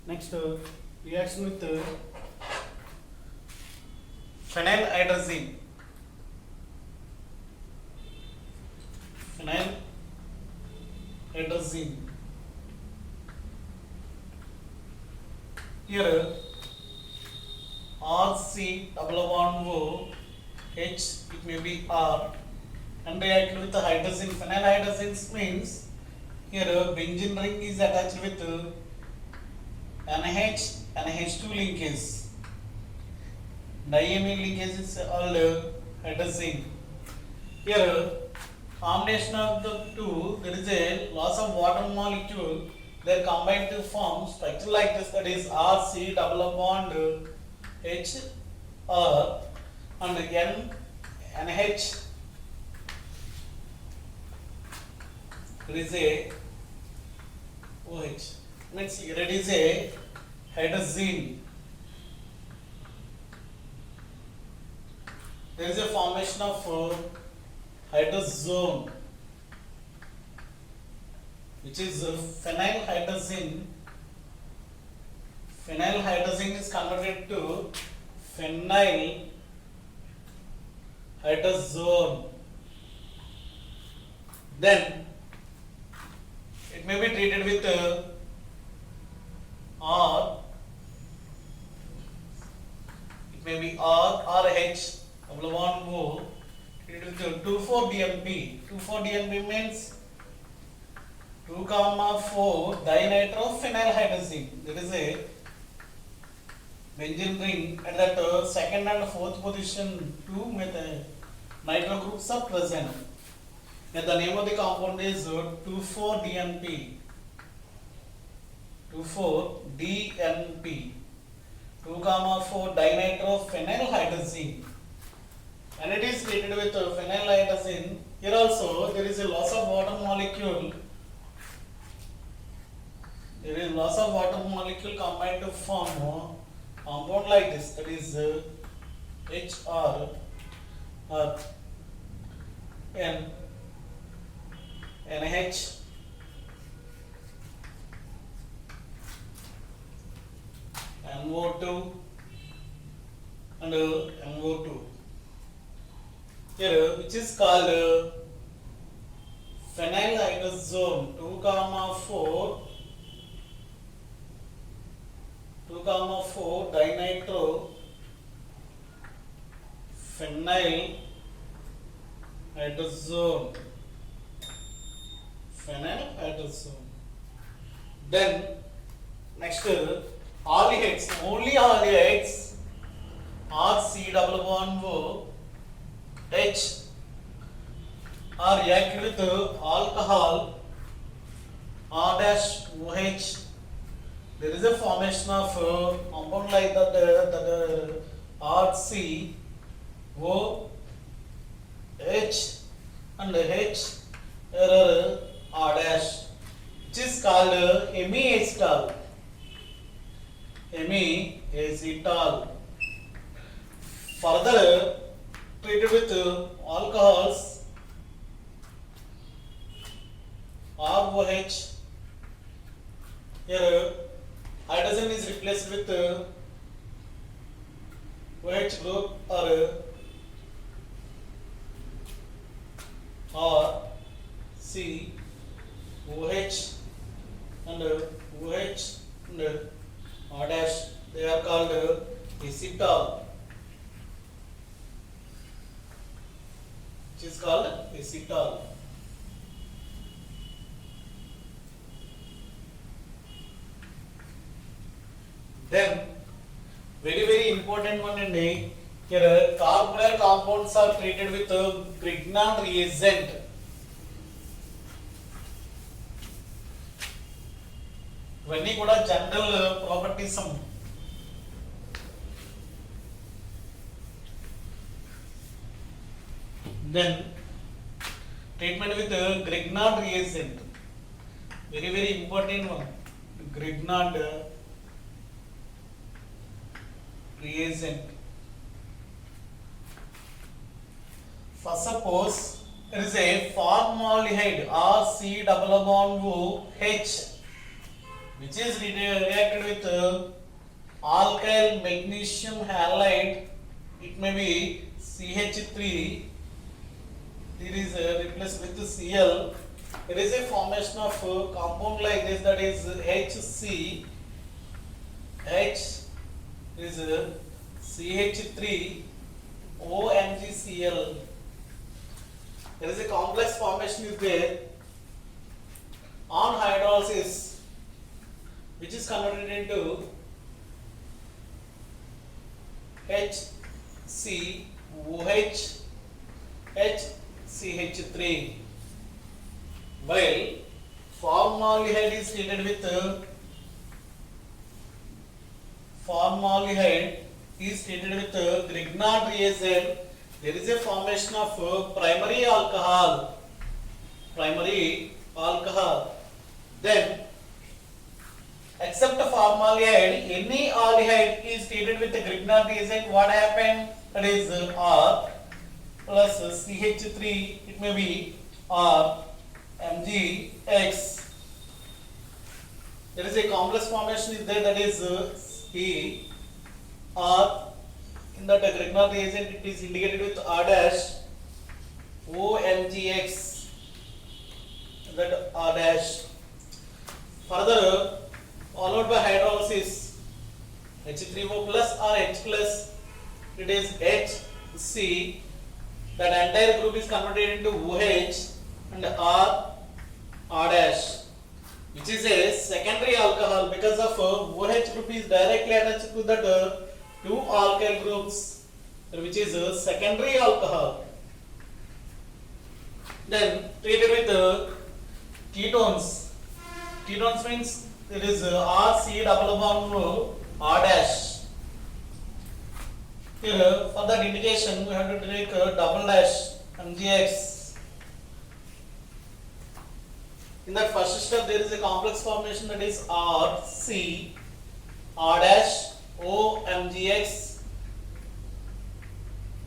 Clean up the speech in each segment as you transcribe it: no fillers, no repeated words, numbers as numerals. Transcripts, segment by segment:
Next reaction with phenylhydrazine. Phenylhydrazine. Here RC double bond O H, it may be R, and react with the hydrazine. Phenylhydrazine means here benzene ring is attached with NH and H2 linkage. Diamine linkage is called hydrazine. Here combination of the two, there is a loss of water molecule. They are combined to form structure like this, that is RC double bond H R and NH. There is a OH. Means here it is a hydrazine. There is a formation of hydrazone, which is phenylhydrazine. Phenylhydrazine is converted to phenylhydrazone. Then it may be treated with R. It may be R or H double bond O. Treated with 2,4-DNP. 2,4-DNP means 2,4 dinitrophenylhydrazine. There is a benzene ring at that second and fourth position. Two nitro groups are present. And the name of the compound is 2,4-DNP. 2,4-DNP. 2,4 dinitrophenylhydrazine. And it is treated with phenylhydrazine. Here also there is a loss of water molecule. There is loss of water molecule combined to form a compound like this, that is HR or NH NO2 and NO2. Here, which is called phenylhydrazone 2,4 dinitro phenylhydrazone. Then next aldehydes, only aldehydes, RC double bond O H are reacted with alcohol R dash OH. There is a formation of compound like that, RC O H and H R dash, which is called hemiacetal. Hemiacetal. Further treated with alcohols ROH. Here hydrogen is replaced with OH group or C OH and OH and R dash. They are called acetal. Which is called acetal. Then very important one in here carbonyl compounds are treated with Grignard reagent. ఇవన్నీ కూడా general properties. Then treatment with Grignard reagent, very important one. Grignard reagent. First suppose there is a formaldehyde RC double bond O H which is reacted with alkyl magnesium halide. It may be CH3. There is replaced with Cl. There is a formation of compound like this, that is HC. H is CH3 OMgCl. There is a complex formation is there on hydrolysis, which is converted into HCOH HCH3, while formaldehyde is treated with Grignard reagent. There is a formation of primary alcohol. Then, except formaldehyde, any aldehyde is treated with the Grignard reagent. What happened? That is R plus CH3. It may be R MgX. There is a complex formation is there, that is E R. In that Grignard reagent, it is indicated with R dash OMgX. That R dash. Further, followed by hydrolysis, H3O plus or H plus, it is HC. That entire group is converted into OH and R dash, which is a secondary alcohol because of OH group is directly attached to that two alkyl groups, which is a secondary alcohol. Then treated with ketones. Ketones means there is RC double bond R dash. Here for that indication we have to take double dash MgX. In that first step there is a complex formation, that is RC R dash OMgX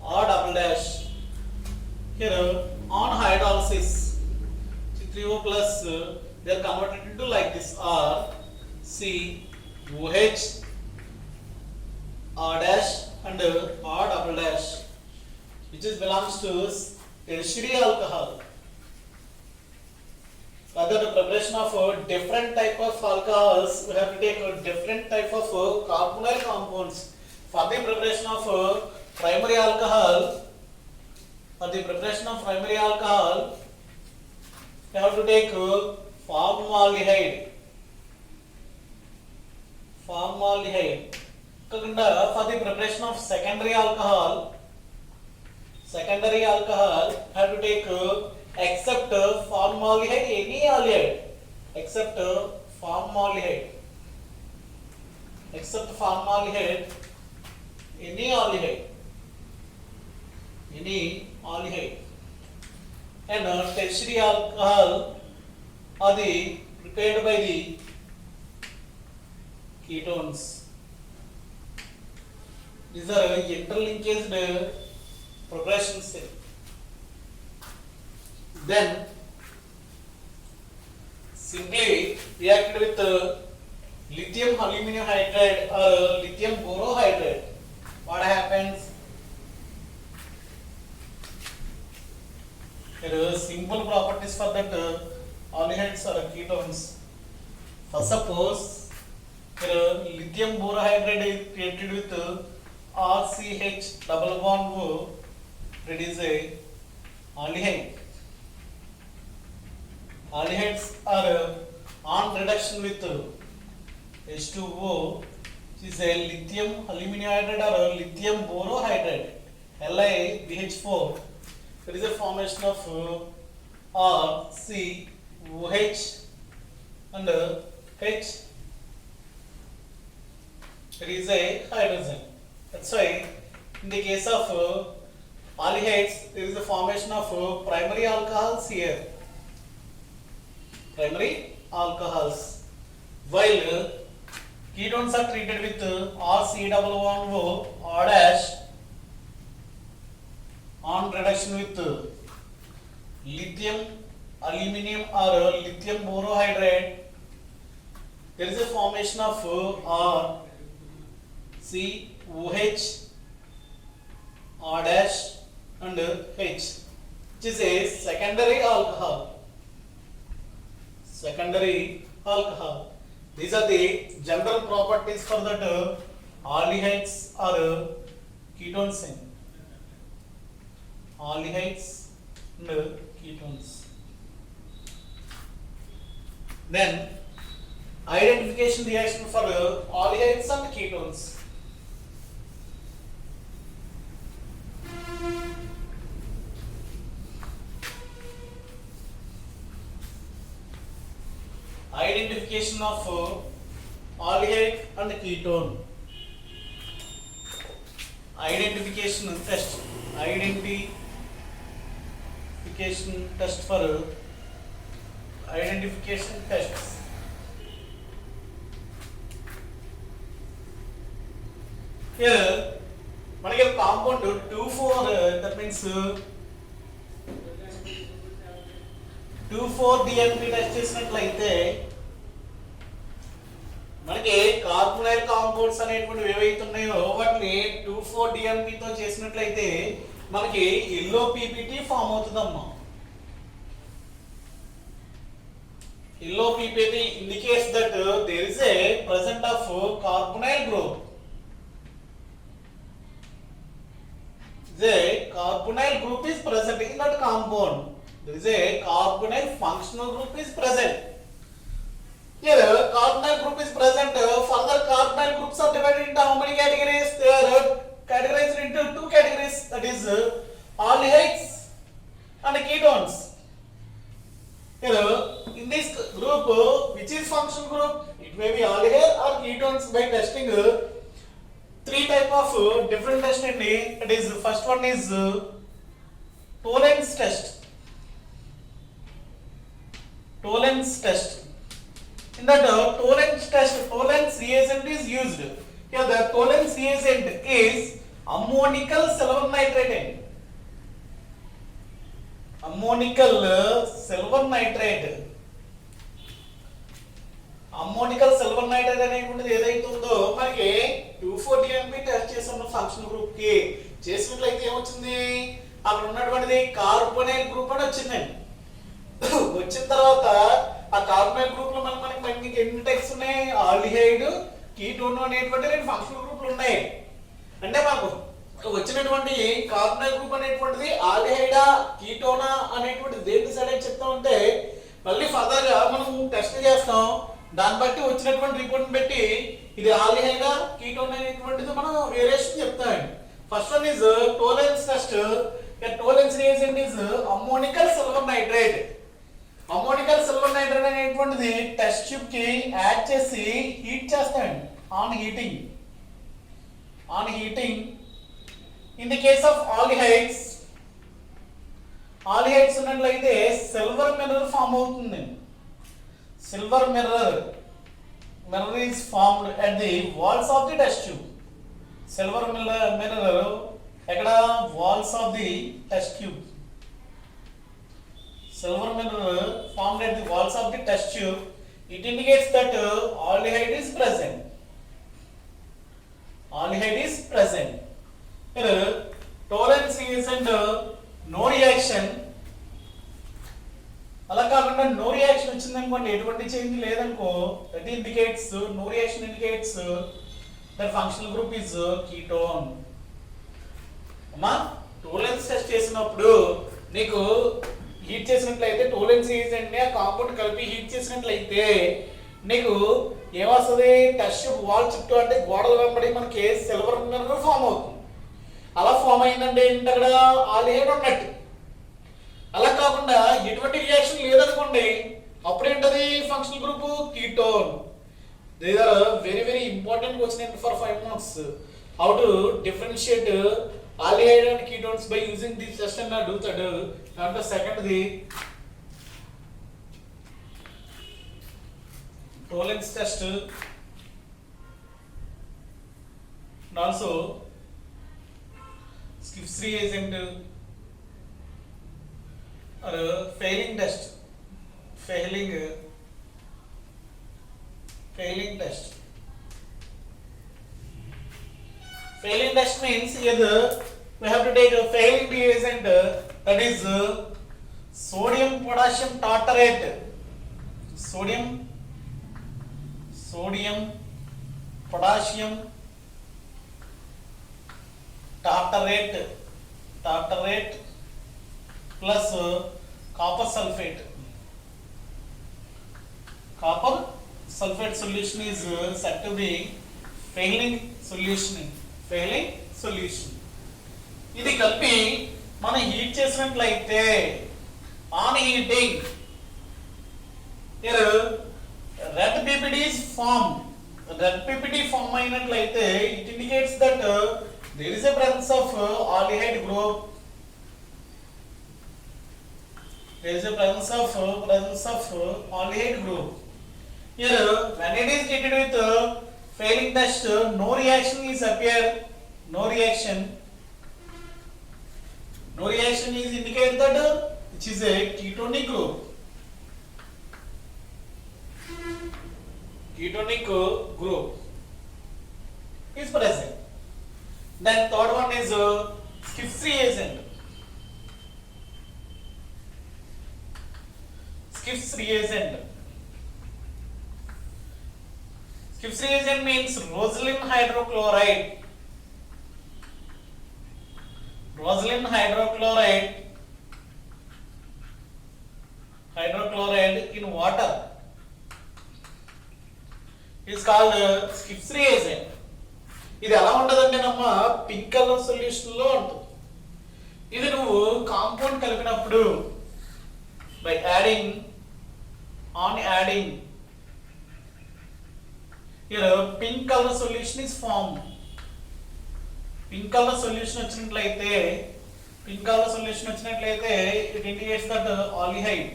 R double dash. Here on hydrolysis, C3O plus they are converted into like this R C OH R dash and R double dash, which is belongs to tertiary alcohol. Rather, the preparation of different type of alcohols, we have to take a different type of carbonyl compounds. For the preparation of primary alcohol, we have to take formaldehyde. For the preparation of secondary alcohol, have to take except formaldehyde, any aldehyde, except formaldehyde, any aldehyde, and tertiary alcohol are the prepared by the ketones. These are interlinked progressions. Then simply reacted with lithium aluminum hydride or lithium borohydride. What happens? There are simple properties for that aldehydes or ketones. First, suppose lithium borohydride is created with RCH double bond O. It is a aldehyde. Aldehydes are on reduction with H2O, which is a lithium aluminum hydride or lithium borohydride, LiBH4. There is a formation of RCOH and H. There is a hydrogen. That's why in the case of aldehydes, there is a formation of primary alcohols here. While ketones are treated with RC double bond O R dash on reduction with lithium aluminum or lithium borohydride there is a formation of R, C, OH, R dash and H, which is a secondary alcohol. Secondary alcohol. These are the general properties for that aldehydes or ketones. Aldehydes and ketones. Then identification reaction for aldehydes and ketones. Identification of aldehyde and ketone. Identification test. Identification test for identification tests. Here, మనకి compound 2,4 that means 2,4-DNP test చేసినట్లయితే మనకి carbonyl compounds అనేటువంటి ఏవైతే ఉన్నాయో వాటిని 2,4-DNP తో చేసినట్లయితే మనకి yellow PPT ఫామ్ అవుతుందమ్మా. Yellow PPT indicates that there is a present of carbonyl group. The carbonyl group is present in that compound. There is a carbonyl functional group is present. Here carbonyl group is present. Further carbonyl groups are divided into how many categories? They are categorized into two categories, that is aldehydes and ketones. Here in this group, which is functional group? It may be aldehyde or ketones. By testing three type of different tests. That is, first one is Tollens test. Tollens test. In that Tollens test, Tollens reagent is used. Here the Tollens reagent is ammonical silver nitrate. Ammonical silver nitrate. Ammoniacal silver nitrate అనేటువంటిది ఏదైతే ఉందో మనకి 2,4-DNP test చేసిన functional group కి చేసినట్లయితే ఏమొచ్చింది, అక్కడ ఉన్నటువంటిది కార్బోనైల్ గ్రూప్ అని వచ్చిందండి. వచ్చిన తర్వాత ఆ కార్బోనైల్ గ్రూప్ లో మనకి ఎన్ని టైప్స్ ఉన్నాయి? ఆల్డిహైడ్, కీటోన్ అనేటువంటి రెండు ఫంక్షనల్ గ్రూపులు ఉన్నాయి. అంటే మనకు వచ్చినటువంటి కార్బోనైల్ గ్రూప్ అనేటువంటిది ఆల్డిహైడా కీటోనా అనేటువంటిది దేన్ని సెలెక్ట్ చెప్తామంటే మళ్ళీ ఫర్దర్ గా మనం టెస్ట్ చేస్తాం. దాన్ని బట్టి వచ్చినటువంటి రిపోర్ట్ బట్టి ఇది ఆల్డిహైడా కీటోన్ అనేటువంటిది మనం వేరియేషన్ చెప్తామండి. First one is Tollens test. Tollens reagent is ammoniacal silver nitrate. Ammoniacal silver nitrate అనేటువంటిది టెస్ట్ ట్యూబ్ కి యాడ్ చేసి హీట్ చేస్తామండి. On heating in the case of aldehydes ఉన్నట్లయితే సిల్వర్ మిర్రర్ ఫామ్ అవుతుంది. Silver mirror is formed at the walls of the test tube. Silver mirror ekkada walls of the test tube. Silver mirror formed at the walls of the test tube. It indicates that aldehyde is present. Here tolerance reagent no reaction. అలా కాకుండా no reaction వచ్చిందనుకోండి, ఎటువంటి change లేదనుకో, that indicates no reaction indicates that functional group is ketone. అమ్మా Tollens test చేసినప్పుడు నీకు heat చేసినట్లయితే టోలెన్స్ agent ని ఆ కాంపౌండ్ కలిపి హీట్ చేసినట్లయితే నీకు ఏమొస్తుంది? టెస్ట్ వాల్ చుట్టూ అంటే గోడల వెంబడి మనకి సిల్వర్ మిర్రర్ ఫామ్ అవుతుంది. అలా ఫామ్ అయిందంటే ఏంటి, అక్కడ ఆల్డిహైడ్ ఉన్నట్టు. అలా కాకుండా ఎటువంటి రియాక్షన్ లేదనుకోండి, అప్పుడు ఏంటది functional group ketone. They are very very important question for 5 marks. How to differentiate aldehyde and ketones by using this test అన్న అడుగుతాడు. దాంట్లో second the Tollens test and also Schiff's reagent or failing test. Failing test. Failing test means either we have to take a failing reagent, that is sodium potassium tartrate. Sodium potassium tartrate plus copper sulfate. Copper sulfate solution is said to be failing solution. ఇది కలిపి మనం heat చేసినట్లయితే on heating here red PPT is formed. Red PPT form అయినట్లయితే it indicates that there is a presence of aldehyde group. There is a presence of aldehyde group. Here when it is treated with failing test, no reaction is appear. No reaction is indicate that which is a ketonic group. Ketonic group is present. Then third one is Schiff's reagent. Schiff's reagent means roselin hydrochloride. Roselin hydrochloride in water is called Schiff's reagent. ఇది ఎలా ఉంటదంటే నమ్మ pink colour solution లో ఉంటుంది. ఇది నువ్వు compound కలిపినప్పుడు by adding here pink color solution is formed. Pink color solution వచ్చినట్లయితే it indicates that aldehyde.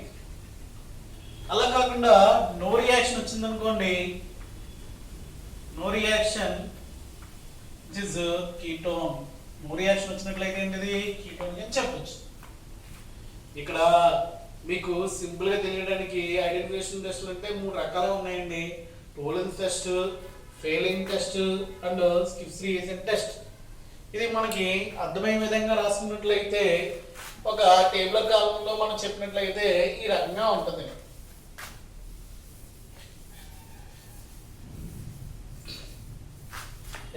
అలా కాకుండా no reaction వచ్చింది అనుకోండి, no reaction which is ketone. No reaction వచ్చినట్లయితే ఏంటిది ketone అని చెప్పొచ్చు. ఇక్కడ మీకు సింపుల్ గా తెలియడానికి ఐడెంటిఫికేషన్ టెస్ట్లు అంటే 3 రకాలుగా ఉన్నాయండి. Tollens test, Fehling test and Schiff's reagent test. ఇది మనకి అర్థమయ్యే విధంగా రాసుకున్నట్లయితే ఒక టేబుల్ కాలంలో మనం చెప్పినట్లయితే ఈ రకంగా ఉంటుంది.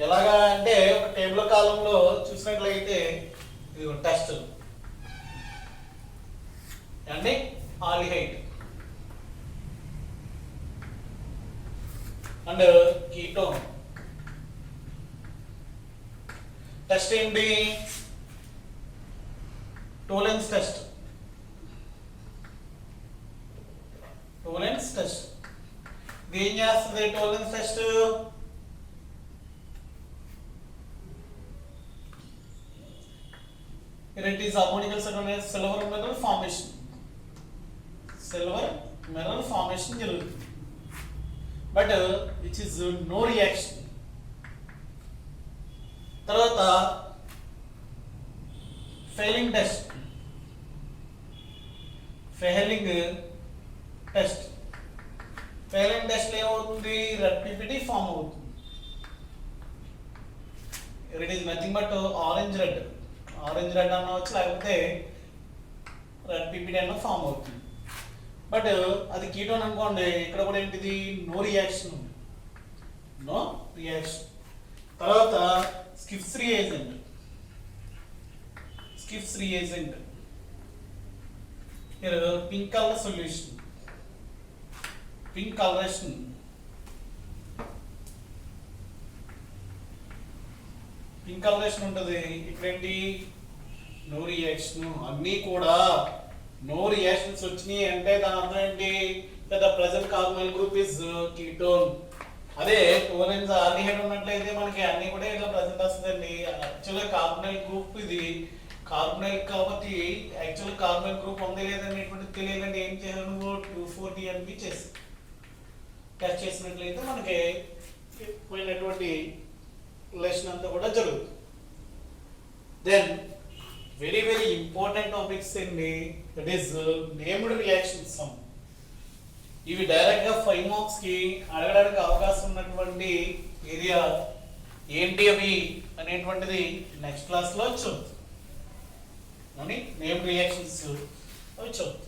ఎలాగా అంటే ఒక టేబుల్ కాలంలో చూసినట్లయితే ఇది టెస్ట్ అండి ఆల్డిహైడ్ అండ్ కీటోన్. టెస్ట్ ఏంటి? Tollens test. ఇది ఏం చేస్తుంది Tollens test? It is ammonium silver mineral formation. జరుగుతుంది. But which is no reaction. తర్వాత ఫెయిలింగ్ టెస్ట్. ఫెయిలింగ్ టెస్ట్ ఏమవుతుంది? రెడ్ పిపిటి ఫామ్ అవుతుంది. It is nothing but orange red అనవచ్చు, లేకపోతే రెడ్ పిపిటి అన్న ఫామ్ అవుతుంది. బట్ అది కీటోన్ అనుకోండి, ఇక్కడ కూడా ఏంటిది? నో రియాక్షన్ ఉంది. తర్వాత Schiff's reagent. Pink colour solution, pink colouration. ఉంటుంది. ఇక్కడ ఏంటి? నో రియాక్షన్. అన్నీ కూడా నో రియాక్షన్స్ వచ్చినాయి అంటే దాని అర్థం ఏంటి? The present carbonyl group is ketone. అదే టోలెన్స్ ఆల్డిహైడ్ ఉన్నట్లయితే మనకి అన్ని కూడా ఇలా ప్రెజెంట్ వస్తుందండి. యాక్చువల్గా కార్బోనిల్ గ్రూప్ ఇది కార్బోనిల్ కాబట్టి యాక్చువల్ కార్బోనిల్ గ్రూప్ ఉంది లేదనేటువంటి తెలియాలంటే ఏం చేయాలి? నువ్వు 2,4-DNP చేసి టెస్ట్ చేసినట్లయితే మనకి పోయినటువంటి రిలేషన్ అంతా కూడా జరుగుతుంది. Then very important topics in the that is named reaction sum. ఇవి డైరెక్ట్ గా 5 మార్క్స్ కి అడగడానికి అవకాశం ఉన్నటువంటి ఏరియా ఏంటి అవి అనేటువంటిది నెక్స్ట్ క్లాస్ లో చూద్దాం. నేమ్ రియాక్షన్స్ అవి చూద్దాం.